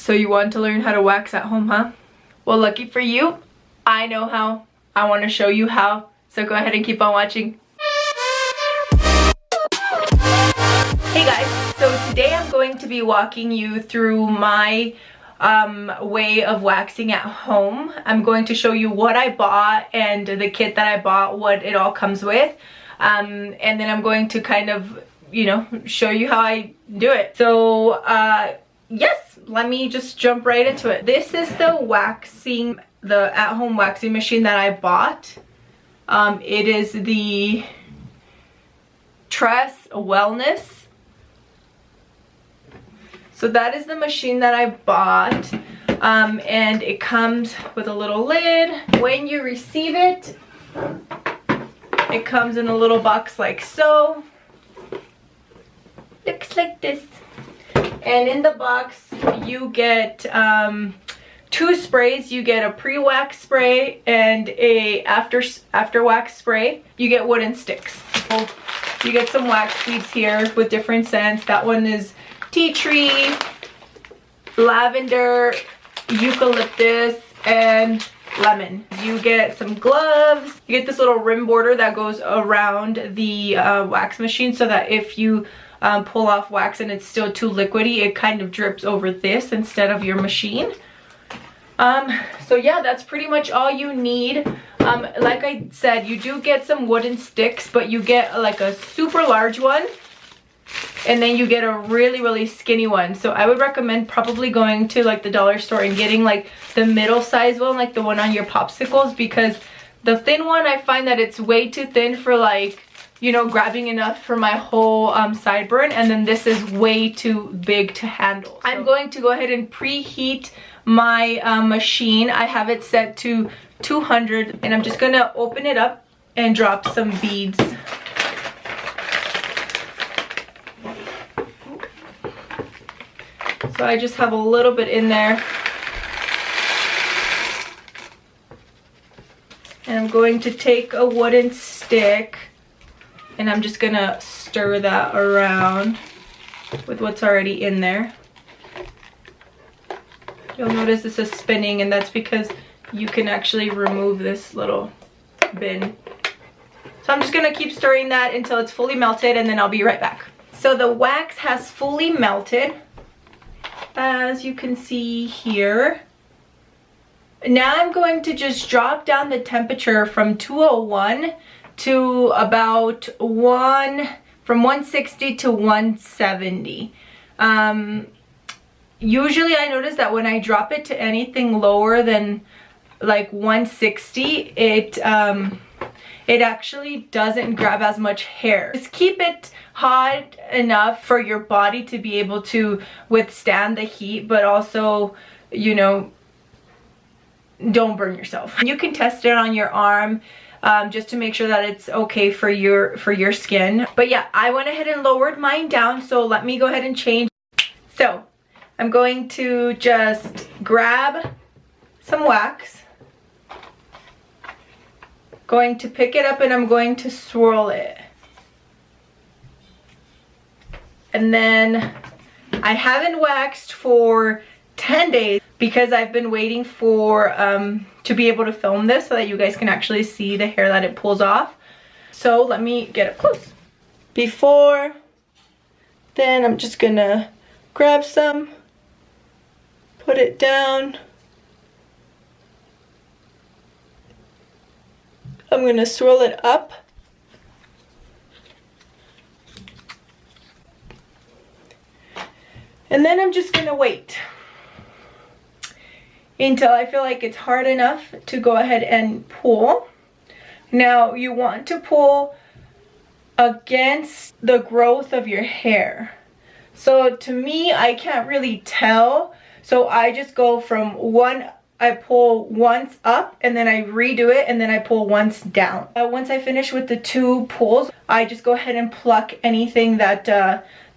So you want to learn how to wax at home, huh? Well, lucky for you, I know how. I want to show you how. So go ahead and keep on watching. Hey guys, so today I'm going to be walking you through my way of waxing at home. I'm going to show you what I bought and the kit that I bought, what it all comes with. And then I'm going to kind of, you know, show you how I do it. So yes, let me just jump right into it. This is the at-home waxing machine that I bought. It is the Tress Wellness. So that is the machine that I bought, and it comes with a little lid. When you receive it, it comes in a little box like so. Looks like this. And in the box, you get 2 sprays. You get a pre-wax spray and a after wax spray. You get wooden sticks. So you get some wax beads here with different scents. That one is tea tree, lavender, eucalyptus, and lemon. You get some gloves. You get this little rim border that goes around the wax machine so that if you pull off wax and it's still too liquidy, it kind of drips over this instead of your machine. So yeah, that's pretty much all you need. Like I said, you do get some wooden sticks, but you get like a super large one. And then you get a really skinny one. So I would recommend probably going to like the dollar store and getting like the middle size one, like the one on your popsicles, because the thin one, I find that it's way too thin for, like, you know, grabbing enough for my whole sideburn, and then this is way too big to handle. So I'm going to go ahead and preheat my machine. I have it set to 200, and I'm just gonna open it up and drop some beads. So I just have a little bit in there. And I'm going to take a wooden stick and I'm just gonna stir that around with what's already in there. You'll notice this is spinning, and that's because you can actually remove this little bin. So I'm just gonna keep stirring that until it's fully melted, and then I'll be right back. So the wax has fully melted, as you can see here. Now I'm going to just drop down the temperature from 201 to about from 160 to 170. Usually I notice that when I drop it to anything lower than like 160, it actually doesn't grab as much hair. Just keep it hot enough for your body to be able to withstand the heat, but also, you know, don't burn yourself. You can test it on your arm just to make sure that it's okay for your skin. But yeah, I went ahead and lowered mine down, so let me go ahead and change. So I'm going to just grab some wax, going to pick it up, and I'm going to swirl it. And then I haven't waxed for 10 days because I've been waiting for to be able to film this so that you guys can actually see the hair that it pulls off. So let me get up close. Before then, I'm just gonna grab some, put it down. I'm gonna swirl it up. And then I'm just gonna wait until I feel like it's hard enough to go ahead and pull. Now you want to pull against the growth of your hair. So to me, I can't really tell. So I just go from I pull once up and then I redo it, and then I pull once down. Once I finish with the 2 pulls, I just go ahead and pluck anything that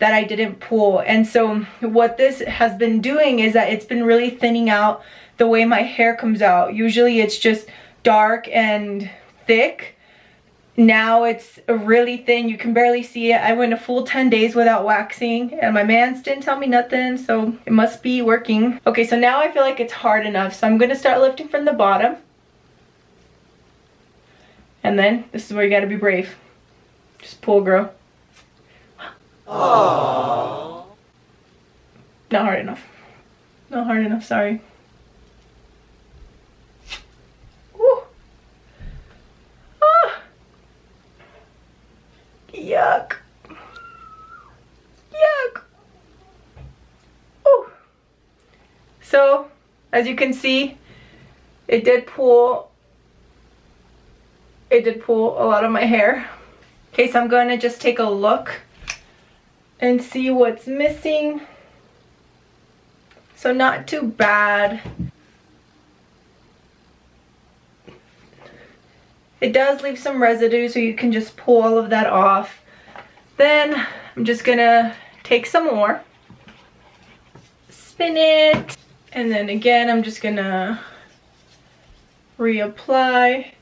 I didn't pull. And so what this has been doing is that it's been really thinning out the way my hair comes out. Usually it's just dark and thick. now it's really thin. You can barely see it. I went a full 10 days without waxing and my mans didn't tell me nothing, so it must be working. Okay, so now I feel like it's hard enough, so I'm gonna start lifting from the bottom. And then this is where you gotta be brave. Just pull, girl. Aww. Not hard enough. Not hard enough, sorry. Woo. Ah. Yuck. Yuck. Ooh. So, as you can see, it did pull a lot of my hair. Okay, so I'm going to just take a look and see what's missing. So not too bad. It does leave some residue, so you can just pull all of that off. Then I'm just gonna take some more, spin it, and then again I'm just gonna reapply.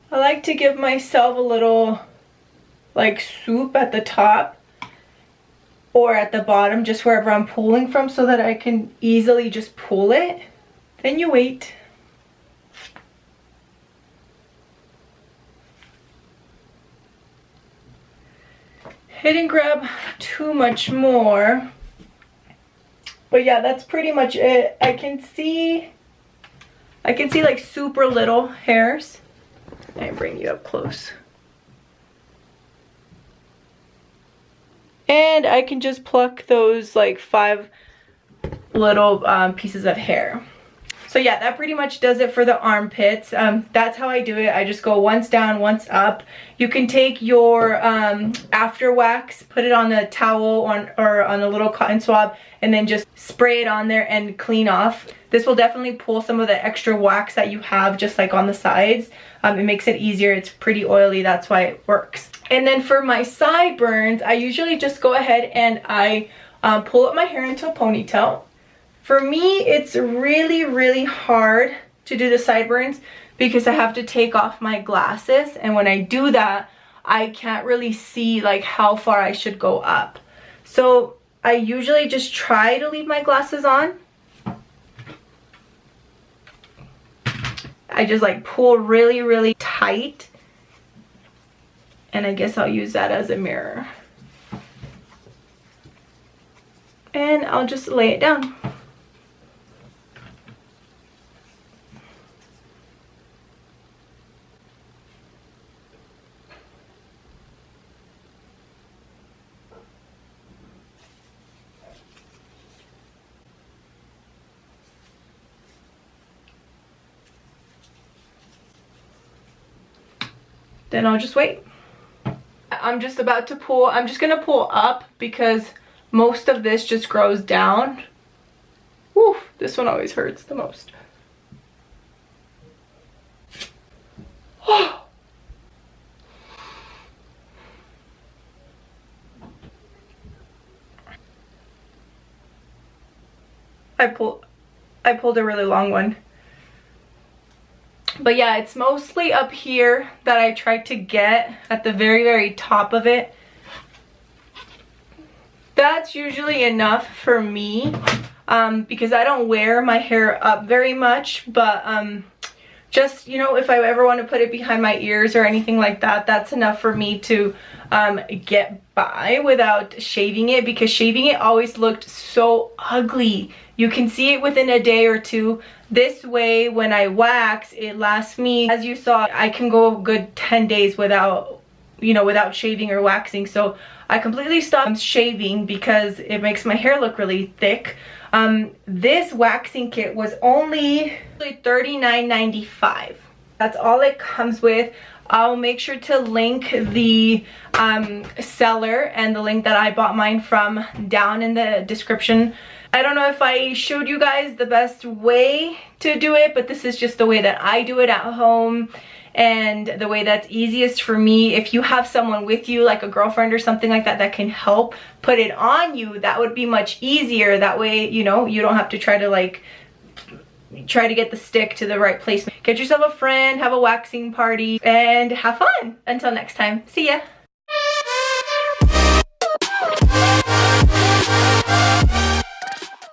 I like to give myself a little like swoop at the top or at the bottom, just wherever I'm pulling from, so that I can easily just pull it. Then you wait. I didn't grab too much more, but yeah, that's pretty much it. I can see like super little hairs. I bring you up close. And I can just pluck those like 5 little pieces of hair. So yeah, that pretty much does it for the armpits. That's how I do it. I just go once down, once up. You can take your after wax, put it on a towel or on a little cotton swab, and then just spray it on there and clean off. This will definitely pull some of the extra wax that you have just like on the sides. It makes it easier. It's pretty oily, that's why it works. And then for my sideburns, I usually just go ahead and I pull up my hair into a ponytail. For me, it's really hard to do the sideburns because I have to take off my glasses, and when I do that, I can't really see like how far I should go up. So I usually just try to leave my glasses on. I just like pull really tight, and I guess I'll use that as a mirror. And I'll just lay it down. Then I'll just wait. I'm just about to pull. I'm just gonna pull up because most of this just grows down. Woo, this one always hurts the most. I pulled a really long one. But yeah, it's mostly up here that I tried to get at the very top of it. That's usually enough for me because I don't wear my hair up very much, but just, you know, if I ever want to put it behind my ears or anything like that, that's enough for me to get by without shaving it, because shaving it always looked so ugly. You can see it within a day or two. This way, when I wax, it lasts me, as you saw, I can go a good 10 days without, you know, without shaving or waxing. So I completely stopped shaving because it makes my hair look really thick. This waxing kit was only $39.95. That's all it comes with. I'll make sure to link the seller and the link that I bought mine from down in the description I don't know if I showed you guys the best way to do it, but this is just the way that I do it at home and the way that's easiest for me. If you have someone with you, like a girlfriend or something like that, that can help put it on you, that would be much easier. That way, you know, you don't have to try to get the stick to the right place. Get yourself a friend, have a waxing party, and have fun. Until next time, see ya.